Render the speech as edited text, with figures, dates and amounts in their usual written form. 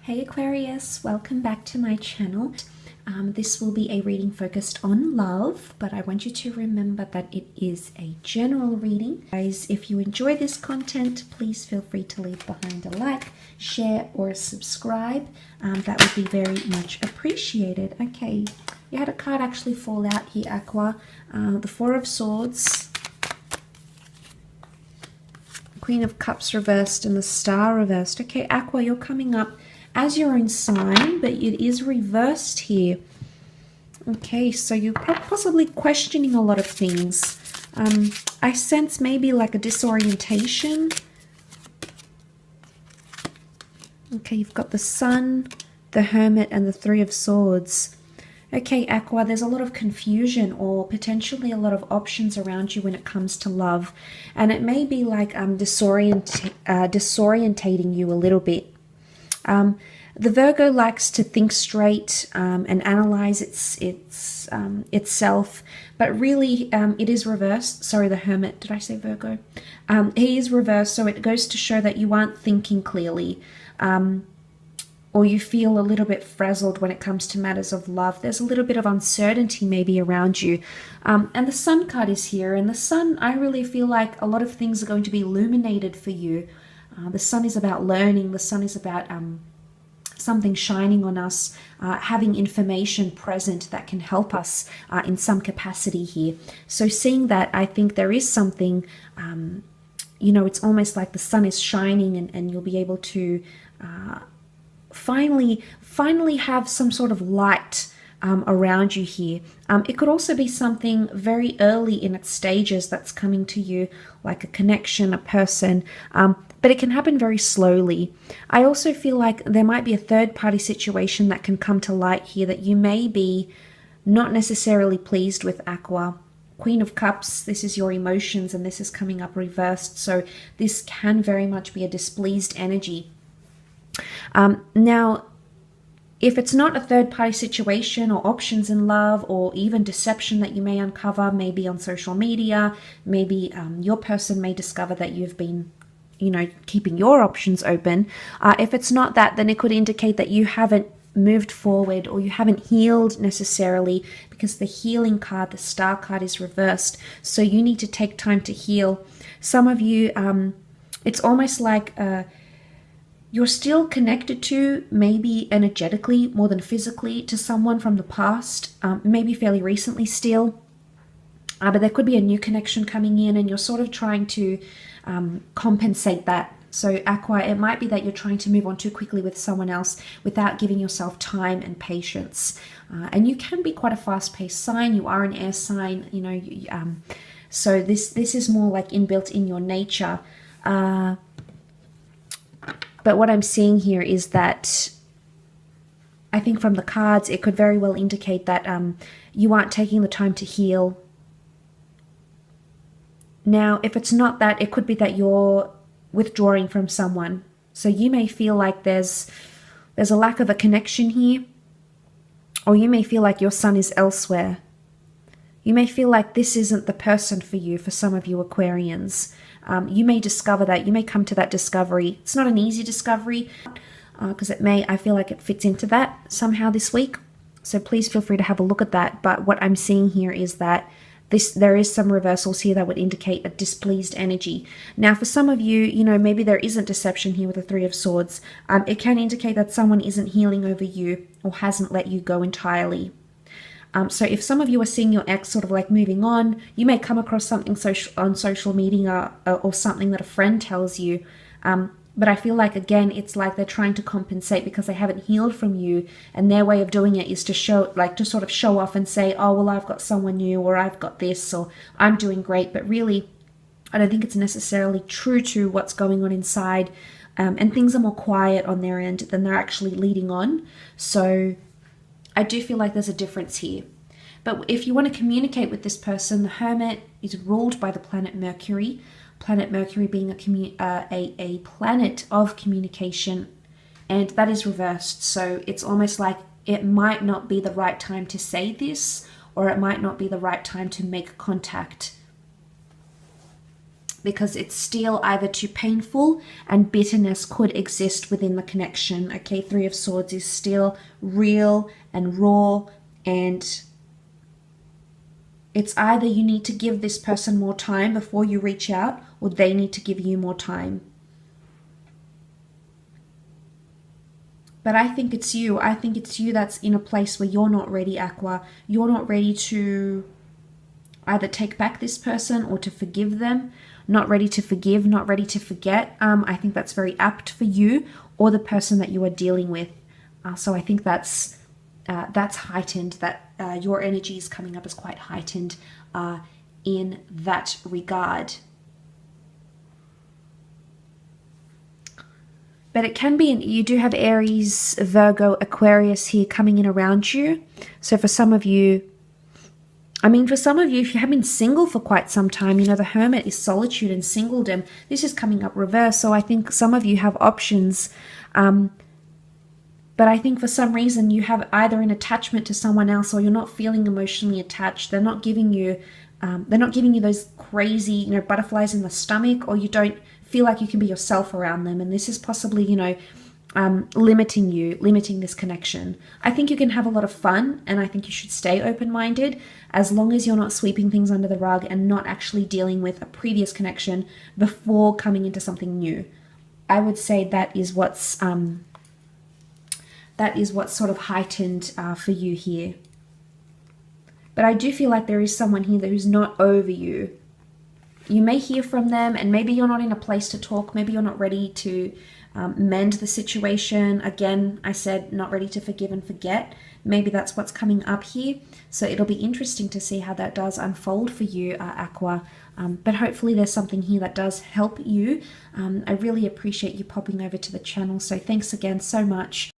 Hey Aquarius, welcome back to my channel. This will be a reading focused on love, but I want you to remember that it is a general reading. Guys, if you enjoy this content, please feel free to leave behind a like, share, or subscribe. That would be very much appreciated. Okay, you had a card actually fall out here, Aqua. The Four of Swords, Queen of Cups reversed, and the Star reversed. Okay, Aqua, you're coming up as your own sign, but it is reversed here. Okay, so you're possibly questioning a lot of things. I sense maybe like a disorientation. Okay, you've got the Sun, the Hermit, and the Three of Swords. Okay, Aqua, there's a lot of confusion or potentially a lot of options around you when it comes to love. And it may be like disorientating you a little bit. The Virgo likes to think straight and analyze itself, but really it is reversed. Sorry, the Hermit. Did I say Virgo? He is reversed, so it goes to show that you aren't thinking clearly, or you feel a little bit frazzled when it comes to matters of love. There's a little bit of uncertainty maybe around you. And the Sun card is here, and the Sun, I really feel like a lot of things are going to be illuminated for you. The Sun is about learning. The Sun is about something shining on us, having information present that can help us in some capacity here. So seeing that, I think there is something, it's almost like the sun is shining, and you'll be able to finally have some sort of light around you here. It could also be something very early in its stages that's coming to you, like a connection, a person, but it can happen very slowly. I also feel like there might be a third-party situation that can come to light here that you may be not necessarily pleased with, Aqua. Queen of Cups, this is your emotions, and this is coming up reversed, so this can very much be a displeased energy. Now, if it's not a third-party situation or options in love or even deception that you may uncover, maybe on social media, maybe your person may discover that you've been, keeping your options open. If it's not that, then it could indicate that you haven't moved forward or you haven't healed necessarily, because the healing card, the Star card, is reversed. So you need to take time to heal. Some of you, it's almost like you're still connected to, maybe energetically more than physically, to someone from the past, maybe fairly recently still. But there could be a new connection coming in, and you're sort of trying to compensate that. So Aqua, it might be that you're trying to move on too quickly with someone else without giving yourself time and patience. And you can be quite a fast-paced sign. You are an air sign, so this is more like inbuilt in your nature. But what I'm seeing here is that I think from the cards, it could very well indicate that you aren't taking the time to heal. Now, if it's not that, it could be that you're withdrawing from someone. So you may feel like there's a lack of a connection here, or you may feel like your sun is elsewhere. You may feel like this isn't the person for you, for some of you Aquarians. You may discover that. You may come to that discovery. It's not an easy discovery, because I feel like it fits into that somehow this week. So please feel free to have a look at that. But what I'm seeing here is that there is some reversals here that would indicate a displeased energy. Now, for some of you, maybe there isn't deception here with the Three of Swords. It can indicate that someone isn't healing over you or hasn't let you go entirely. So if some of you are seeing your ex sort of like moving on, you may come across something on social media or something that a friend tells you. But I feel like, again, it's like they're trying to compensate because they haven't healed from you. And their way of doing it is to sort of show off and say, oh, well, I've got someone new, or I've got this, or I'm doing great. But really, I don't think it's necessarily true to what's going on inside. And things are more quiet on their end than they're actually leading on. So I do feel like there's a difference here. But if you want to communicate with this person, the Hermit is ruled by the planet Mercury. Planet Mercury being a planet of communication, and that is reversed. So it's almost like it might not be the right time to say this, or it might not be the right time to make contact. because it's still either too painful, and bitterness could exist within the connection. Okay, Three of Swords is still real and raw, and it's either you need to give this person more time before you reach out, or they need to give you more time. But I think it's you. I think it's you that's in a place where you're not ready, Aqua. You're not ready to either take back this person or to forgive them. Not ready to forgive, not ready to forget. I think that's very apt for you or the person that you are dealing with. So I think that's heightened, that your energy is coming up as quite heightened in that regard. But it can be, you do have Aries, Virgo, Aquarius here coming in around you. So for some of you, if you have been single for quite some time, you know, the Hermit is solitude and singledom. This is coming up reverse. So I think some of you have options. But I think for some reason you have either an attachment to someone else, or you're not feeling emotionally attached. They're not giving you those crazy, you know, butterflies in the stomach, or you don't feel like you can be yourself around them. And this is possibly, you know, limiting this connection. I think you can have a lot of fun, and I think you should stay open-minded as long as you're not sweeping things under the rug and not actually dealing with a previous connection before coming into something new. I would say that is what's sort of heightened for you here. But I do feel like there is someone here who's not over you. You may hear from them, and maybe you're not in a place to talk. Maybe you're not ready to mend the situation. Again, I said not ready to forgive and forget. Maybe that's what's coming up here. So it'll be interesting to see how that does unfold for you, Aqua. But hopefully there's something here that does help you. I really appreciate you popping over to the channel. So thanks again so much